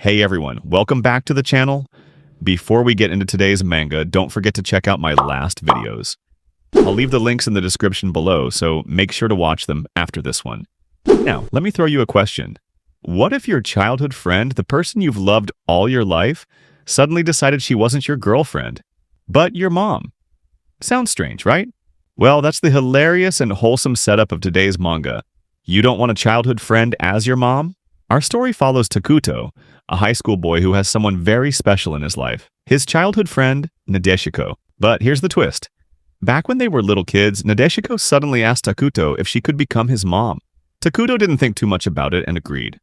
Hey everyone, welcome back to the channel. Before we get into today's manga, don't forget to check out my last videos. I'll leave the links in the description below, so make sure to watch them after this one. Now, let me throw you a question. What if your childhood friend, the person you've loved all your life, suddenly decided she wasn't your girlfriend, but your mom? Sounds strange, right? Well, that's the hilarious and wholesome setup of today's manga. You don't want a childhood friend as your mom? Our story follows Takuto, a high school boy who has someone very special in his life, his childhood friend, Nadeshiko. But here's the twist. Back when they were little kids, Nadeshiko suddenly asked Takuto if she could become his mom. Takuto didn't think too much about it and agreed.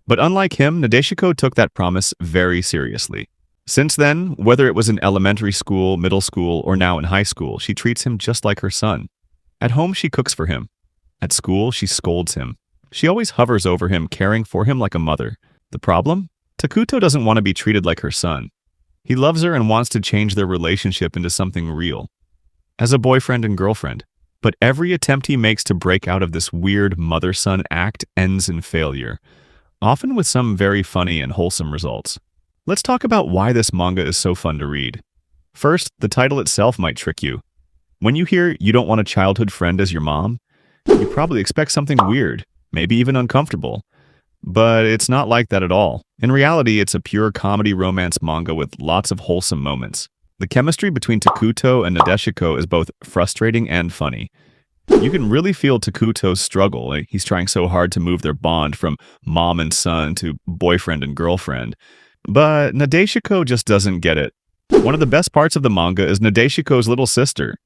But unlike him, Nadeshiko took that promise very seriously. Since then, whether it was in elementary school, middle school, or now in high school, she treats him just like her son. At home, she cooks for him. At school, she scolds him. She always hovers over him, caring for him like a mother. The problem? Takuto doesn't want to be treated like her son. He loves her and wants to change their relationship into something real, as a boyfriend and girlfriend. But every attempt he makes to break out of this weird mother-son act ends in failure, often with some very funny and wholesome results. Let's talk about why this manga is so fun to read. First, the title itself might trick you. When you hear you don't want a childhood friend as your mom, you probably expect something weird, maybe even uncomfortable. But it's not like that at all. In reality, it's a pure comedy romance manga with lots of wholesome moments. The chemistry between Takuto and Nadeshiko is both frustrating and funny. You can really feel Takuto's struggle. He's trying so hard to move their bond from mom and son to boyfriend and girlfriend. But Nadeshiko just doesn't get it. One of the best parts of the manga is Nadeshiko's little sister.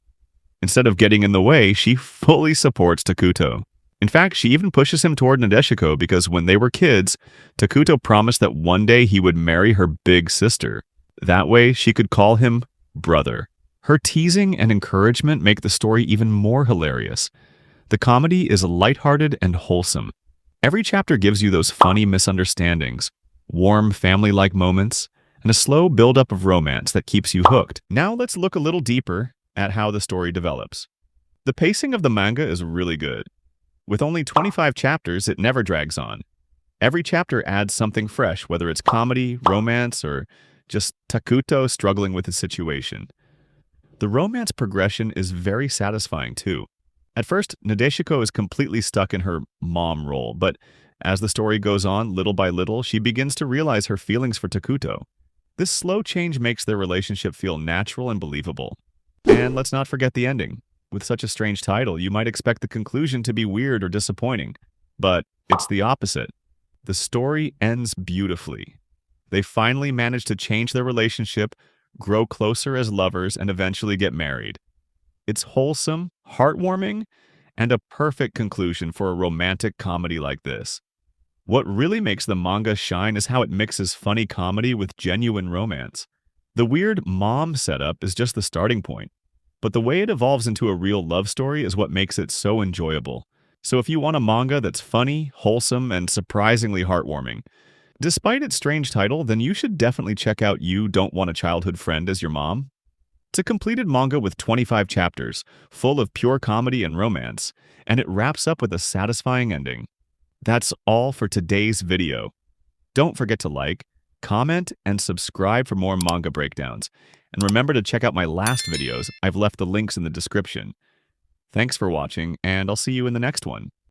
Instead of getting in the way, she fully supports Takuto. In fact, she even pushes him toward Nadeshiko because when they were kids, Takuto promised that one day he would marry her big sister. That way, she could call him brother. Her teasing and encouragement make the story even more hilarious. The comedy is lighthearted and wholesome. Every chapter gives you those funny misunderstandings, warm family-like moments, and a slow build-up of romance that keeps you hooked. Now let's look a little deeper at how the story develops. The pacing of the manga is really good. With only 25 chapters, it never drags on. Every chapter adds something fresh, whether it's comedy, romance, or just Takuto struggling with his situation. The romance progression is very satisfying too. At first, Nadeshiko is completely stuck in her mom role, but as the story goes on, little by little, she begins to realize her feelings for Takuto. This slow change makes their relationship feel natural and believable. And let's not forget the ending. With such a strange title, you might expect the conclusion to be weird or disappointing, but it's the opposite. The story ends beautifully. They finally manage to change their relationship, grow closer as lovers, and eventually get married. It's wholesome, heartwarming, and a perfect conclusion for a romantic comedy like this. What really makes the manga shine is how it mixes funny comedy with genuine romance. The weird mom setup is just the starting point, but the way it evolves into a real love story is what makes it so enjoyable. So if you want a manga that's funny, wholesome, and surprisingly heartwarming, despite its strange title, then you should definitely check out You Don't Want a Childhood Friend as Your Mom. It's a completed manga with 25 chapters, full of pure comedy and romance, and it wraps up with a satisfying ending. That's all for today's video. Don't forget to like, comment, and subscribe for more manga breakdowns. And remember to check out my last videos. I've left the links in the description. Thanks for watching, and I'll see you in the next one.